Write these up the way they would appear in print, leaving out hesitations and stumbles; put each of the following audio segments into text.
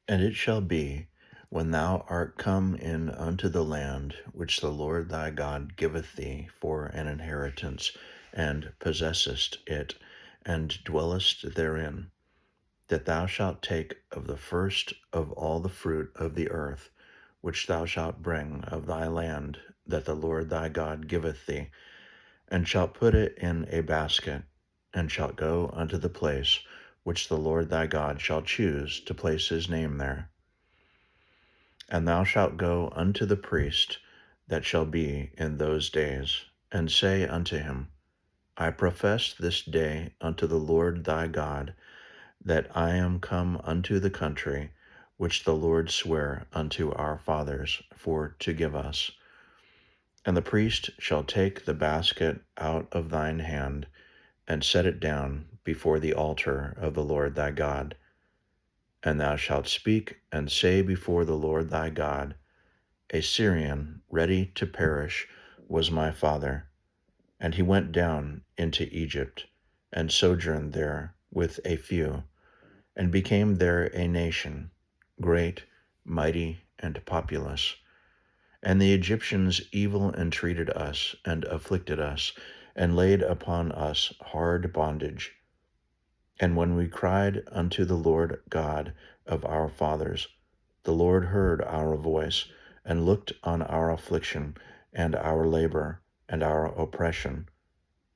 And it shall be, when thou art come in unto the land which the Lord thy God giveth thee for an inheritance, and possessest it, and dwellest therein, that thou shalt take of the first of all the fruit of the earth, which thou shalt bring of thy land that the Lord thy God giveth thee, and shalt put it in a basket, and shalt go unto the place which the Lord thy God shall choose to place his name there. And thou shalt go unto the priest that shall be in those days, and say unto him, I profess this day unto the Lord thy God, that I am come unto the country which the Lord sware unto our fathers for to give us. And the priest shall take the basket out of thine hand, and set it down before the altar of the Lord thy God. And thou shalt speak and say before the Lord thy God, A Syrian ready to perish was my father, and he went down into Egypt, and sojourned there with a few, and became there a nation, great, mighty, and populous. And the Egyptians evil entreated us, and afflicted us, and laid upon us hard bondage. And when we cried unto the Lord God of our fathers, the Lord heard our voice, and looked on our affliction, and our labor, and our oppression.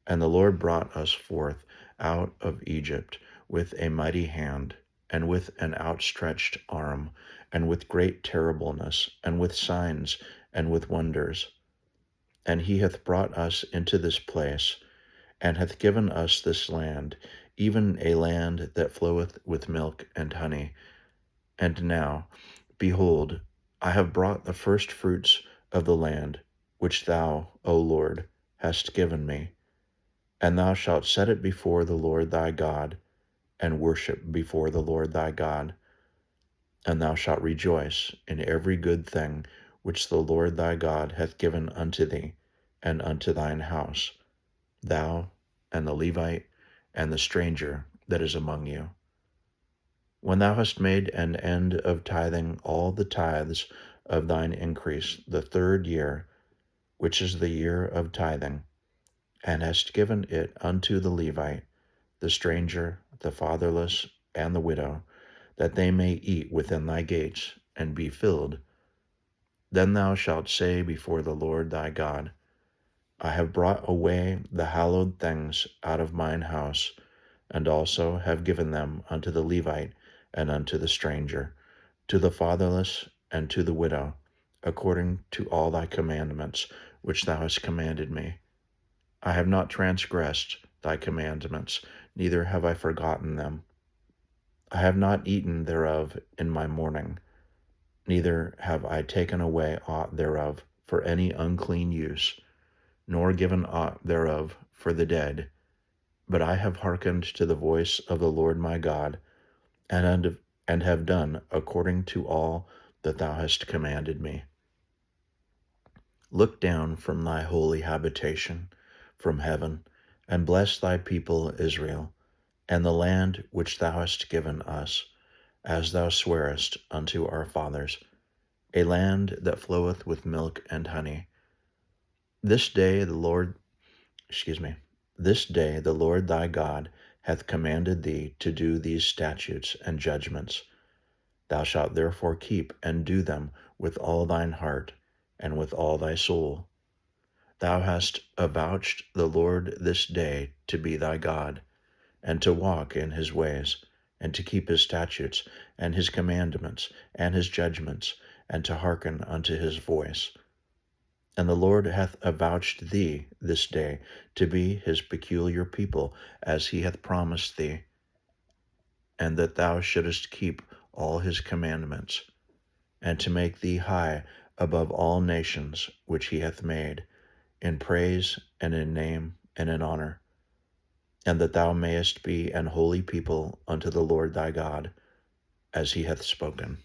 And the Lord brought us forth out of Egypt with a mighty hand, and with an outstretched arm, and with great terribleness, and with signs, and with wonders. And he hath brought us into this place, and hath given us this land, even a land that floweth with milk and honey. And now, behold, I have brought the first fruits of the land, which thou, O Lord, hast given me. And thou shalt set it before the Lord thy God, and worship before the Lord thy God. And thou shalt rejoice in every good thing which the Lord thy God hath given unto thee, and unto thine house, thou, and the Levite, and the stranger that is among you. When thou hast made an end of tithing all the tithes of thine increase the third year, which is the year of tithing, and hast given it unto the Levite, the stranger, the fatherless, and the widow, that they may eat within thy gates, and be filled, then thou shalt say before the Lord thy God, I have brought away the hallowed things out of mine house, and also have given them unto the Levite, and unto the stranger, to the fatherless, and to the widow, according to all thy commandments which thou hast commanded me. I have not transgressed thy commandments, neither have I forgotten them. I have not eaten thereof in my mourning, neither have I taken away aught thereof for any unclean use, nor given aught thereof for the dead, but I have hearkened to the voice of the Lord my God, and have done according to all that thou hast commanded me. Look down from thy holy habitation, from heaven, and bless thy people Israel, and the land which thou hast given us, as thou swarest unto our fathers, a land that floweth with milk and honey. This day the Lord, this day the Lord thy God hath commanded thee to do these statutes and judgments. Thou shalt therefore keep and do them with all thine heart, and with all thy soul. Thou hast avouched the Lord this day to be thy God, and to walk in his ways, and to keep his statutes, and his commandments, and his judgments, and to hearken unto his voice. And the Lord hath avouched thee this day to be his peculiar people, as he hath promised thee, and that thou shouldest keep all his commandments, and to make thee high above all nations which he hath made, in praise, and in name, and in honor, and that thou mayest be an holy people unto the Lord thy God, as he hath spoken.